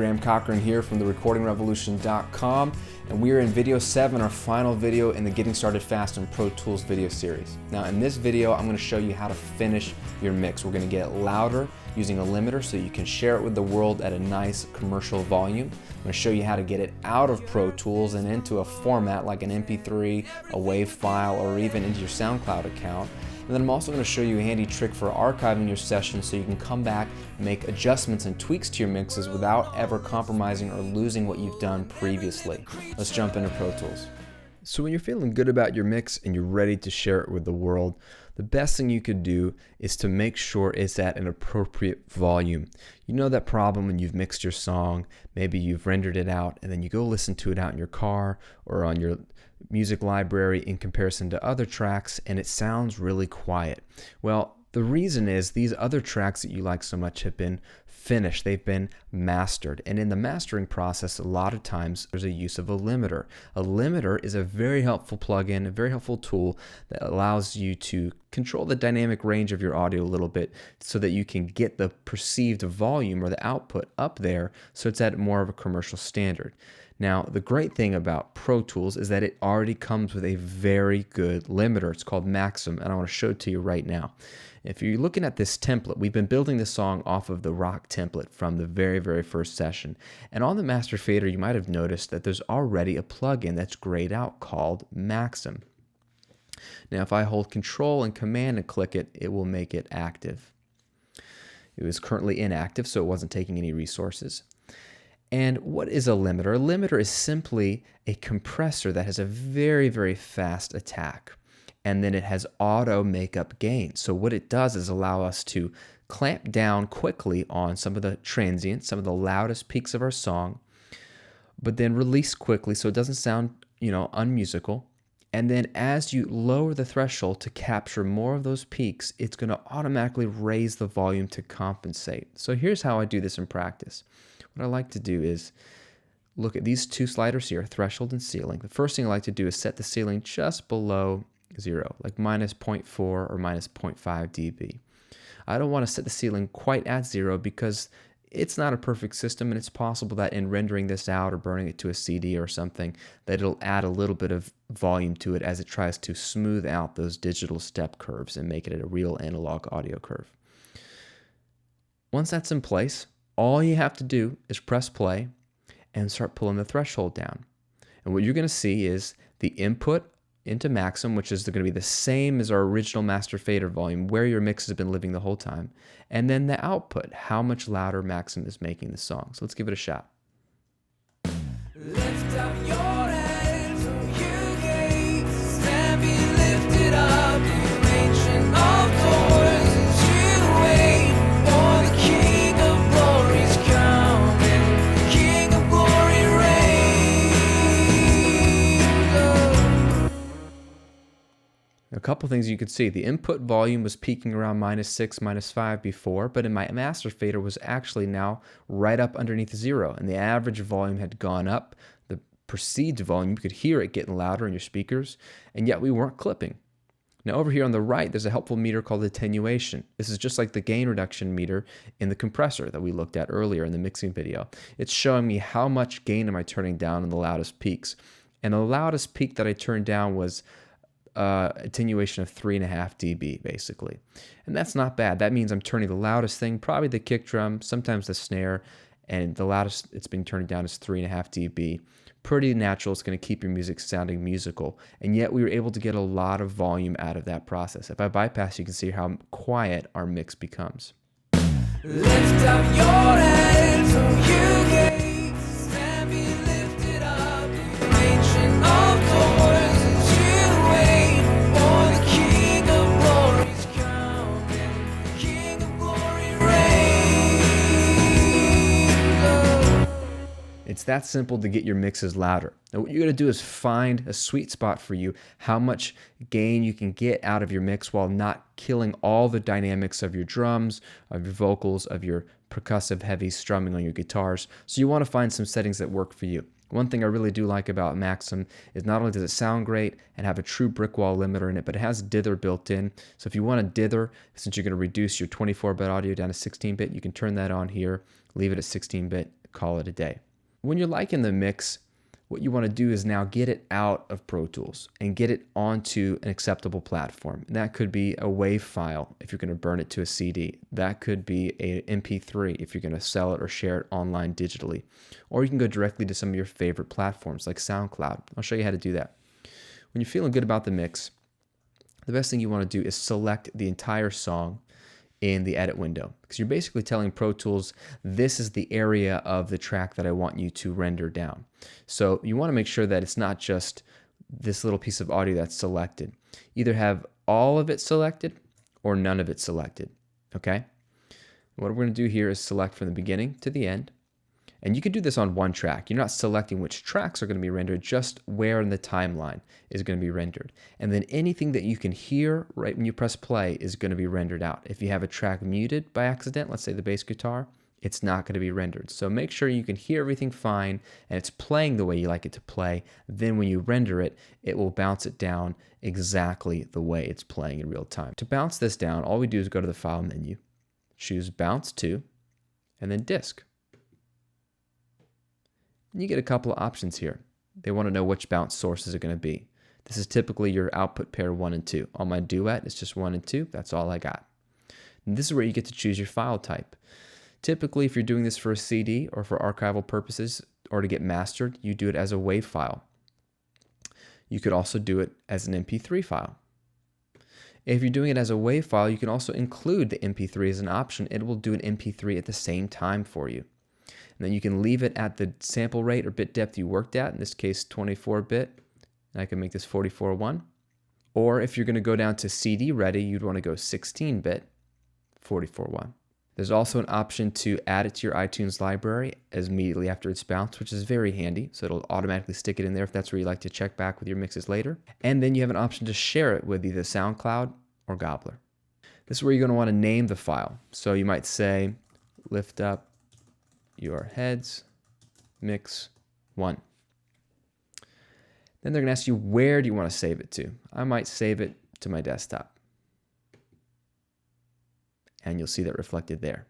Graham Cochran here from therecordingrevolution.com, and we are in video 7, our final video in the Getting Started Fast in Pro Tools video series. Now in this video, I'm going to show you how to finish your mix. We're going to get louder using a limiter so you can share it with the world at a nice commercial volume. I'm going to show you how to get it out of Pro Tools and into a format like an MP3, a WAV file, or even into your SoundCloud account. And then I'm also going to show you a handy trick for archiving your sessions so you can come back and make adjustments and tweaks to your mixes without ever compromising or losing what you've done previously. Let's jump into Pro Tools. So when you're feeling good about your mix and you're ready to share it with the world, the best thing you could do is to make sure it's at an appropriate volume. You know that problem when you've mixed your song, maybe you've rendered it out, and then you go listen to it out in your car or on your music library in comparison to other tracks, and it sounds really quiet. Well, the reason is these other tracks that you like so much have been finished, they've been mastered. And in the mastering process, a lot of times there's a use of a limiter. A limiter is a very helpful plugin, a very helpful tool that allows you to control the dynamic range of your audio a little bit so that you can get the perceived volume or the output up there so it's at more of a commercial standard. Now, the great thing about Pro Tools is that it already comes with a very good limiter. It's called Maxim, and I want to show it to you right now. If you're looking at this template, we've been building this song off of the rock template from the very, very first session. And on the master fader, you might have noticed that there's already a plugin that's grayed out called Maxim. Now, if I hold Control and Command and click it, it will make it active. It was currently inactive, so it wasn't taking any resources. And what is a limiter? A limiter is simply a compressor that has a very, very fast attack. And then it has auto makeup gain. So what it does is allow us to clamp down quickly on some of the transients, some of the loudest peaks of our song, but then release quickly so it doesn't sound, unmusical. And then as you lower the threshold to capture more of those peaks, it's going to automatically raise the volume to compensate. So here's how I do this in practice. What I like to do is look at these two sliders here, threshold and ceiling. The first thing I like to do is set the ceiling just below 0, like minus 0.4 or minus 0.5 dB. I don't want to set the ceiling quite at 0 because it's not a perfect system, and it's possible that in rendering this out or burning it to a CD or something, that it'll add a little bit of volume to it as it tries to smooth out those digital step curves and make it a real analog audio curve. Once that's in place, all you have to do is press play and start pulling the threshold down. And what you're going to see is the input into Maxim, which is going to be the same as our original master fader volume, where your mix has been living the whole time, and then the output, how much louder Maxim is making the song. So let's give it a shot. Lift up your heads, O you gates, stand be lifted up, you ancient of doors, as you wait for the King of Glory's coming, King of Glory reigns. A couple things you could see. The input volume was peaking around minus 6, minus 5 before, but in my master fader was actually now right up underneath 0, and the average volume had gone up. The perceived volume, you could hear it getting louder in your speakers, and yet we weren't clipping. Now over here on the right, there's a helpful meter called attenuation. This is just like the gain reduction meter in the compressor that we looked at earlier in the mixing video. It's showing me how much gain am I turning down in the loudest peaks. And the loudest peak that I turned down was attenuation of 3.5 dB basically. And that's not bad. That means I'm turning the loudest thing, probably the kick drum, sometimes the snare, and the loudest it's being turned down is 3.5 dB. Pretty natural. It's going to keep your music sounding musical. And yet we were able to get a lot of volume out of that process. If I bypass, you can see how quiet our mix becomes. Lift up your heads, O you gates, stand be lifted up, you ancient of doors, as you wait for the King of Glory's coming, King of Glory reigns. It's that simple to get your mixes louder. Now what you're going to do is find a sweet spot for you, how much gain you can get out of your mix while not killing all the dynamics of your drums, of your vocals, of your percussive heavy strumming on your guitars. So you want to find some settings that work for you. One thing I really do like about Maxim is not only does it sound great and have a true brick wall limiter in it, but it has dither built in. So if you want a dither, since you're going to reduce your 24-bit audio down to 16-bit, you can turn that on here, leave it at 16-bit, call it a day. When you're liking the mix, what you want to do is now get it out of Pro Tools and get it onto an acceptable platform. And that could be a WAV file if you're going to burn it to a CD. That could be a MP3 if you're going to sell it or share it online digitally. Or you can go directly to some of your favorite platforms like SoundCloud. I'll show you how to do that. When you're feeling good about the mix, the best thing you want to do is select the entire song in the edit window, because you're basically telling Pro Tools, this is the area of the track that I want you to render down. So you want to make sure that it's not just this little piece of audio that's selected. Either have all of it selected or none of it selected, okay? What we're going to do here is select from the beginning to the end. And you can do this on one track. You're not selecting which tracks are going to be rendered, just where in the timeline is going to be rendered. And then anything that you can hear right when you press play is going to be rendered out. If you have a track muted by accident, let's say the bass guitar, it's not going to be rendered. So make sure you can hear everything fine and it's playing the way you like it to play. Then when you render it, it will bounce it down exactly the way it's playing in real time. To bounce this down, all we do is go to the File menu, choose Bounce To, and then Disk. You get a couple of options here. They want to know which bounce sources are going to be. This is typically your output pair 1 and 2. On my duet, it's just 1 and 2. That's all I got. And this is where you get to choose your file type. Typically, if you're doing this for a CD or for archival purposes or to get mastered, you do it as a WAV file. You could also do it as an MP3 file. If you're doing it as a WAV file, you can also include the MP3 as an option. It will do an MP3 at the same time for you. And then you can leave it at the sample rate or bit depth you worked at, in this case 24-bit, and I can make this 44.1. Or if you're going to go down to CD ready, you'd want to go 16-bit, 44.1. There's also an option to add it to your iTunes library as immediately after it's bounced, which is very handy. So it'll automatically stick it in there if that's where you like to check back with your mixes later. And then you have an option to share it with either SoundCloud or Gobbler. This is where you're going to want to name the file. So you might say, lift up your heads, mix 1. Then they're going to ask you, where do you want to save it to? I might save it to my desktop. And you'll see that reflected there.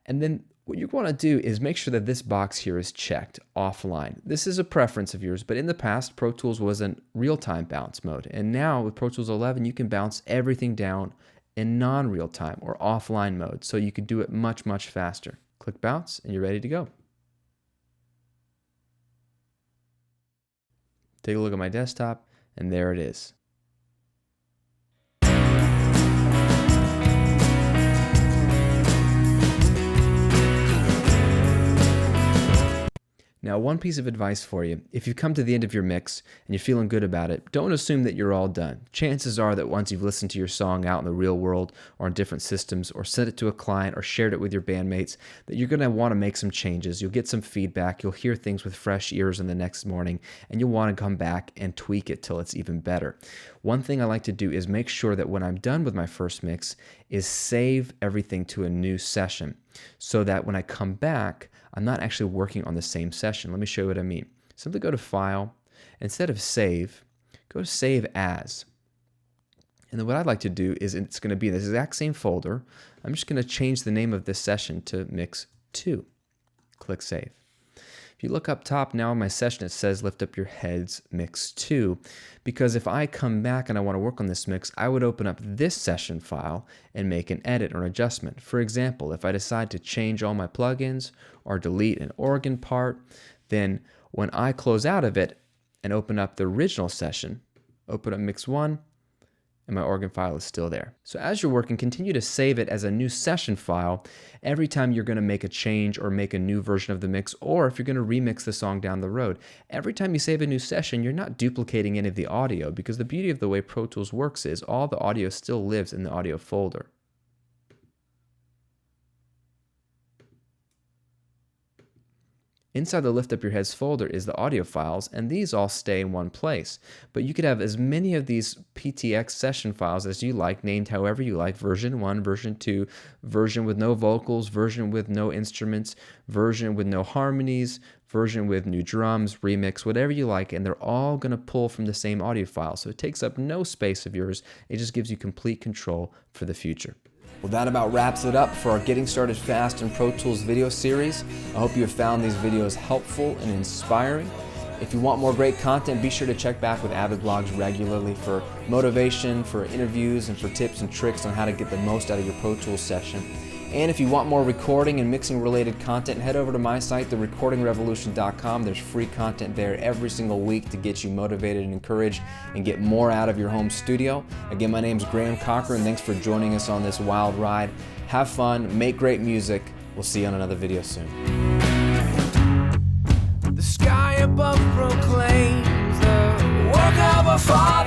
And then what you want to do is make sure that this box here is checked offline. This is a preference of yours, but in the past, Pro Tools was in real-time bounce mode. And now with Pro Tools 11, you can bounce everything down in non-real-time or offline mode. So you can do it much, much faster. Click bounce and you're ready to go. Take a look at my desktop and there it is. Now, one piece of advice for you. If you've come to the end of your mix and you're feeling good about it, don't assume that you're all done. Chances are that once you've listened to your song out in the real world or on different systems or sent it to a client or shared it with your bandmates, that you're going to want to make some changes. You'll get some feedback. You'll hear things with fresh ears in the next morning, and you'll want to come back and tweak it till it's even better. One thing I like to do is make sure that when I'm done with my first mix is save everything to a new session so that when I come back, I'm not actually working on the same session. Let me show you what I mean. Simply go to File. Instead of Save, go to Save As. And then what I'd like to do is it's going to be in this exact same folder. I'm just going to change the name of this session to Mix 2. Click Save. If you look up top now in my session, it says Lift Up Your Heads Mix 2, because if I come back and I want to work on this mix, I would open up this session file and make an edit or an adjustment. For example, if I decide to change all my plugins or delete an organ part, then when I close out of it and open up the original session, open up Mix 1, and my organ file is still there. So as you're working, continue to save it as a new session file every time you're going to make a change or make a new version of the mix, or if you're going to remix the song down the road. Every time you save a new session, you're not duplicating any of the audio, because the beauty of the way Pro Tools works is all the audio still lives in the audio folder. Inside the Lift Up Your Heads folder is the audio files, and these all stay in one place. But you could have as many of these PTX session files as you like, named however you like, version 1, version 2, version with no vocals, version with no instruments, version with no harmonies, version with new drums, remix, whatever you like, and they're all going to pull from the same audio file. So it takes up no space of yours. It just gives you complete control for the future. Well, that about wraps it up for our Getting Started Fast in Pro Tools video series. I hope you have found these videos helpful and inspiring. If you want more great content, be sure to check back with Avid Blogs regularly for motivation, for interviews, and for tips and tricks on how to get the most out of your Pro Tools session. And if you want more recording and mixing related content, head over to my site, therecordingrevolution.com. There's free content there every single week to get you motivated and encouraged and get more out of your home studio. Again, my name's Graham Cochran. Thanks for joining us on this wild ride. Have fun, make great music. We'll see you on another video soon. The sky above proclaims the work of a father.